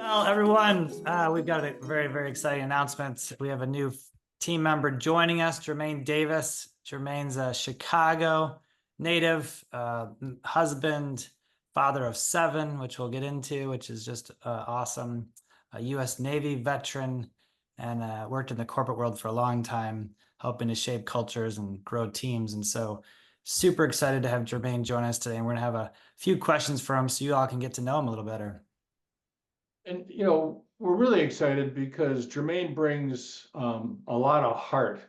Well, everyone, we've got a very, very exciting announcement. We have a new team member joining us, Jermaine Davis. Jermaine's a Chicago native, husband, father of 7, which we'll get into, which is just awesome. A U.S. Navy veteran and worked in the corporate world for a long time, helping to shape cultures and grow teams. And so super excited to have Jermaine join us today. And we're going to have a few questions for him so you all can get to know him a little better. And, we're really excited because Jermaine brings a lot of heart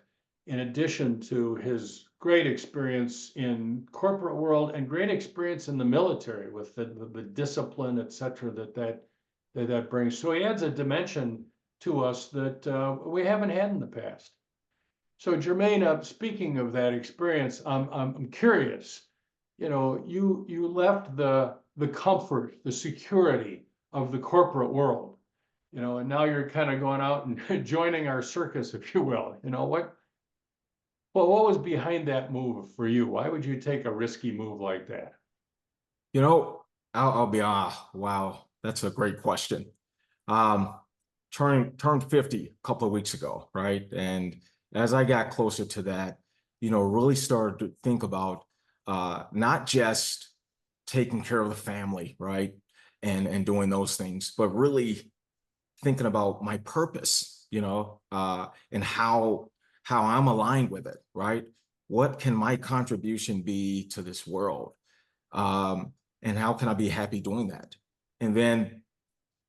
in addition to his great experience in corporate world and great experience in the military with the discipline, et cetera, that brings. So he adds a dimension to us that we haven't had in the past. So Jermaine, speaking of that experience, I'm curious, you left the comfort, the security of the corporate world, and now you're kind of going out and joining our circus, if you will. What was behind that move for you? Why would you take a risky move like that? I'll be wow, that's a great question. Turned 50 a couple of weeks ago, right? And as I got closer to that, really started to think about not just taking care of the family, right? And doing those things, but really thinking about my purpose, and how I'm aligned with it, right? What can my contribution be to this world? And how can I be happy doing that? And then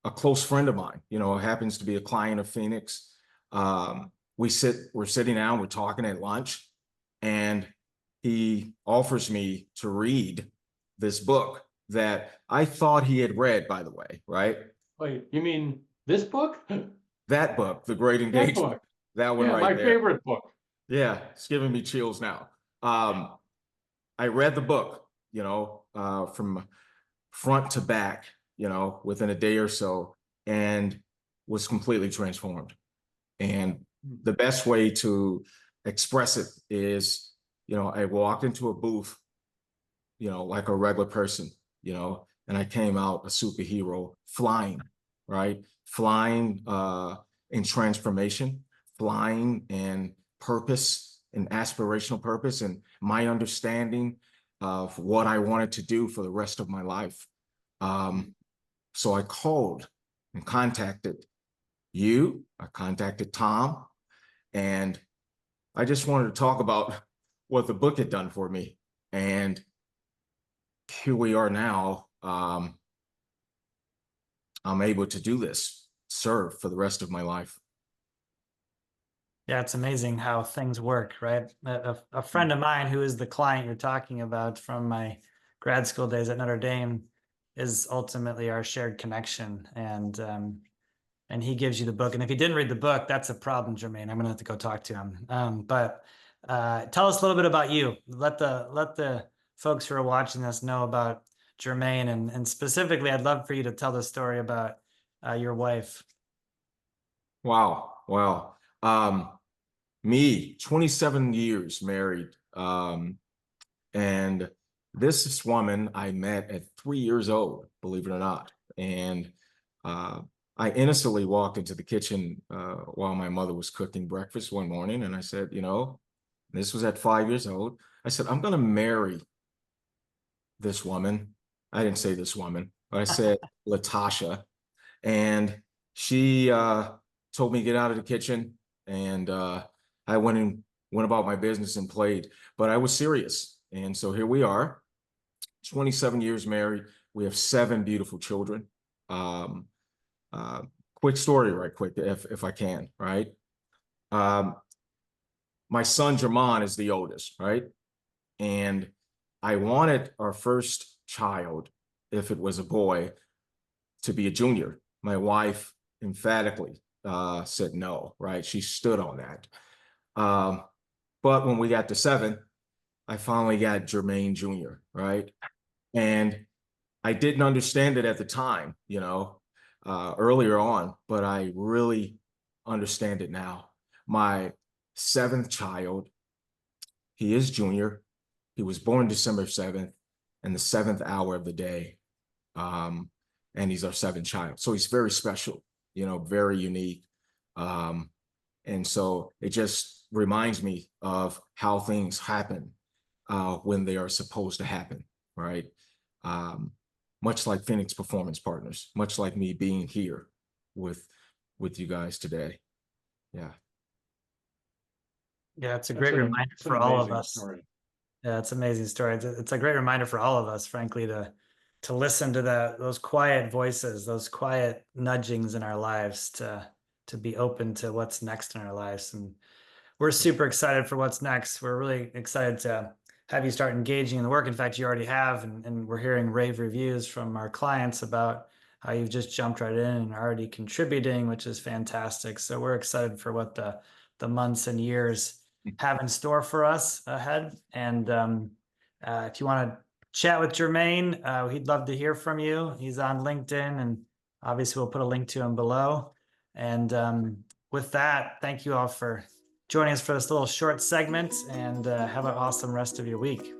a close friend of mine, happens to be a client of Phoenix. We're sitting down, we're talking at lunch, and he offers me to read this book that I thought he had read, by the way, right? Wait, you mean this book? That book, The Great Engagement. That book. That one Yeah, right my there. favorite book. Yeah, it's giving me chills now. I read the book, from front to back, within a day or so, and was completely transformed. And the best way to express it is, I walked into a booth, like a regular person, and I came out a superhero flying, right? Flying in transformation, flying in purpose and aspirational purpose, and my understanding of what I wanted to do for the rest of my life. So I called and contacted you, I contacted Tom, and I just wanted to talk about what the book had done for me. And here we are now. I'm able to do this, serve for the rest of my life. Yeah, it's amazing how things work, right? A friend of mine who is the client you're talking about from my grad school days at Notre Dame is ultimately our shared connection. And he gives you the book. And if he didn't read the book, that's a problem, Jermaine. I'm gonna have to go talk to him. But tell us a little bit about you. Let the folks who are watching this know about Jermaine, and specifically, I'd love for you to tell the story about your wife. Wow. Me, 27 years married. And this woman I met at 3 years old, believe it or not. And I innocently walked into the kitchen while my mother was cooking breakfast one morning. And I said, this was at 5 years old. I said, I'm going to marry this woman. I didn't say this woman, but I said Latasha. And she told me to get out of the kitchen. And I went about my business and played, but I was serious. And so here we are, 27 years married. We have 7 beautiful children. Quick story, right quick, if I can, right? My son, Jermaine, is the oldest, right? And I wanted our first child, if it was a boy, to be a junior. My wife emphatically said no, right? She stood on that. But when we got to 7, I finally got Jermaine Jr., right? And I didn't understand it at the time, earlier on, but I really understand it now. My 7th child, he is junior. He was born December 7th, and the 7th hour of the day. And and he's our seventh child. So he's very special, you know, very unique. And so it just reminds me of how things happen when they are supposed to happen, right? Much like Phoenix Performance Partners, much like me being here with you guys today. Yeah. Yeah, it's a That's great an- reminder it's an for all of amazing us. story. Yeah, it's an amazing story. It's a great reminder for all of us, frankly, to listen to those quiet voices, those quiet nudgings in our lives, to be open to what's next in our lives. And we're super excited for what's next. We're really excited to have you start engaging in the work. In fact, you already have, and we're hearing rave reviews from our clients about how you've just jumped right in and already contributing, which is fantastic. So we're excited for what the months and years have in store for us ahead. And if you want to chat with Jermaine, he'd love to hear from you. He's on LinkedIn, and obviously we'll put a link to him below. And with that, thank you all for joining us for this little short segment, and have an awesome rest of your week.